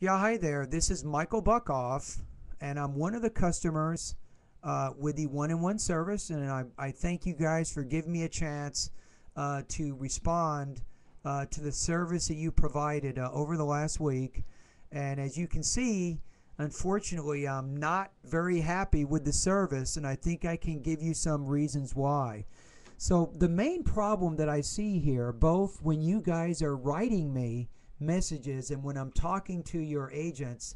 Yeah, hi there. This is Michael Buckoff, and I'm one of the customers with the one-on-one service, and I thank you guys for giving me a chance to respond to the service that you provided over the last week. And as you can see, unfortunately, I'm not very happy with the service, and I think I can give you some reasons why. So the main problem that I see here, both when you guys are writing me messages and when I'm talking to your agents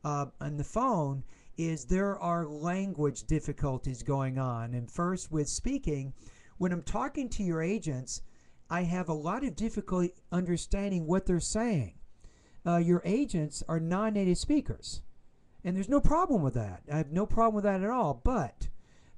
on the phone, is there are language difficulties going on. And first, with speaking, when I'm talking to your agents, I have a lot of difficulty understanding what they're saying. Your agents are non-native speakers, and there's no problem with that. I have no problem with that at all. But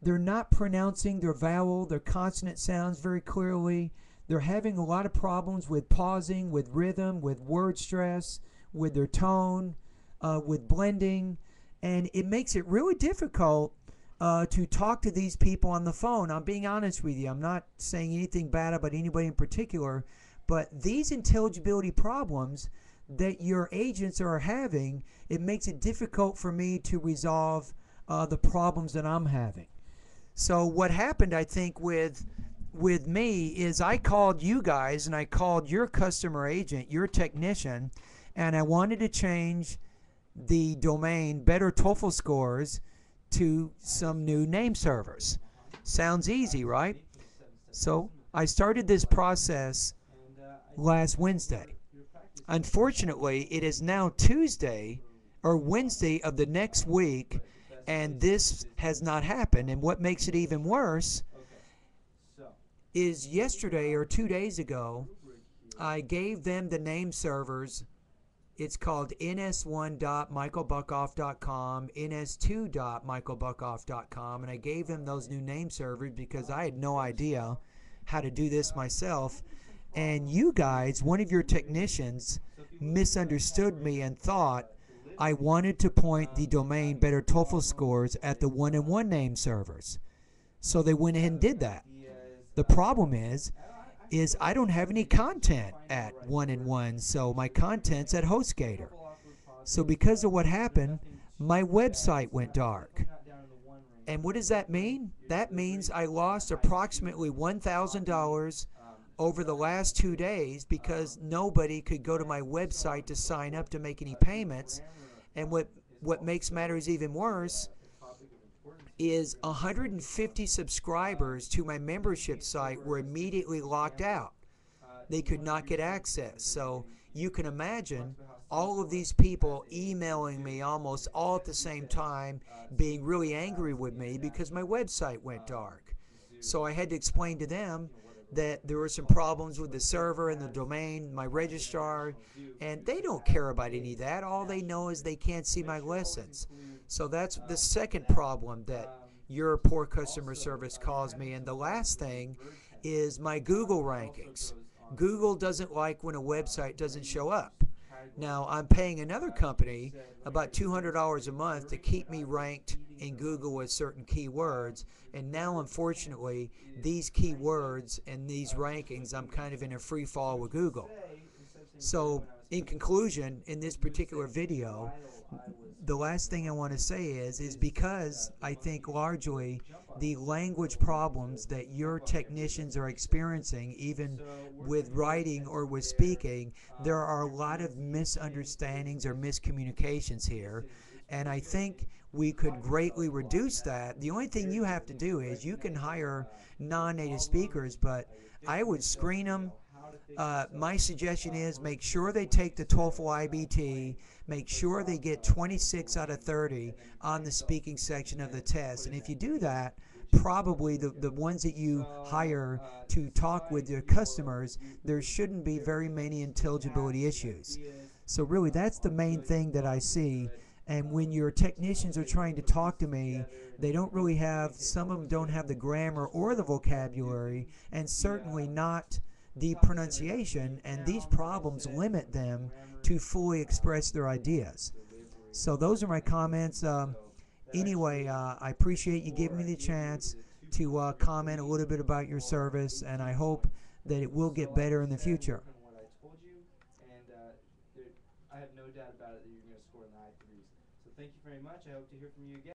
they're not pronouncing their vowel, their consonant sounds very clearly. They're having a lot of problems with pausing, with rhythm, with word stress, with their tone, with blending, and it makes it really difficult to talk to these people on the phone. I'm being honest with you. I'm not saying anything bad about anybody in particular, but these intelligibility problems that your agents are having, it makes it difficult for me to resolve the problems that I'm having. So what happened, I think, with me is I called you guys and I called your customer agent, your technician, and I wanted to change the domain Better TOEFL Scores to some new name servers. Sounds easy, right? So I started this process last Wednesday. Unfortunately, it is now Tuesday or Wednesday of the next week, and this has not happened. And what makes it even worse is yesterday or 2 days ago, I gave them the name servers. It's called ns1.michaelbuckoff.com, ns2.michaelbuckoff.com, and I gave them those new name servers because I had no idea how to do this myself. And you guys, one of your technicians, misunderstood me and thought I wanted to point the domain Better TOEFL Scores at the one-on-one name servers. So they went ahead and did that. The problem is I don't have any content at one-on-one, so my content's at HostGator. So because of what happened, my website went dark. And what does that mean? That means I lost approximately $1,000 over the last 2 days because nobody could go to my website to sign up to make any payments. And what makes matters even worse is 150 subscribers to my membership site were immediately locked out. They could not get access. So you can imagine all of these people emailing me almost all at the same time, being really angry with me because my website went dark. So I had to explain to them that there were some problems with the server and the domain, my registrar, and they don't care about any of that. All they know is they can't see my lessons. So that's the second problem that your poor customer service caused me. And the last thing is my Google rankings. Google doesn't like when a website doesn't show up. Now, I'm paying another company about $200 a month to keep me ranked in Google with certain keywords. And now, unfortunately, these keywords and these rankings, I'm kind of in a free fall with Google. So, in conclusion, in this particular video, the last thing I want to say is because I think largely the language problems that your technicians are experiencing, even with writing or with speaking, there are a lot of misunderstandings or miscommunications here. And I think we could greatly reduce that. The only thing you have to do is you can hire non-native speakers, but I would screen them. My suggestion is make sure they take the TOEFL IBT, make sure they get 26 out of 30 on the speaking section of the test. And if you do that, probably the ones that you hire to talk with your customers, there shouldn't be very many intelligibility issues. So really, that's the main thing that I see. And when your technicians are trying to talk to me, they don't really have, some of them don't have the grammar or the vocabulary, and certainly not the pronunciation, and these problems limit them to fully express their ideas. So those are my comments. Anyway, I appreciate you giving me the chance to comment a little bit about your service, and I hope that it will get better in the future. I have no doubt about it that you're going to score in the high threes. So thank you very much. I hope to hear from you again.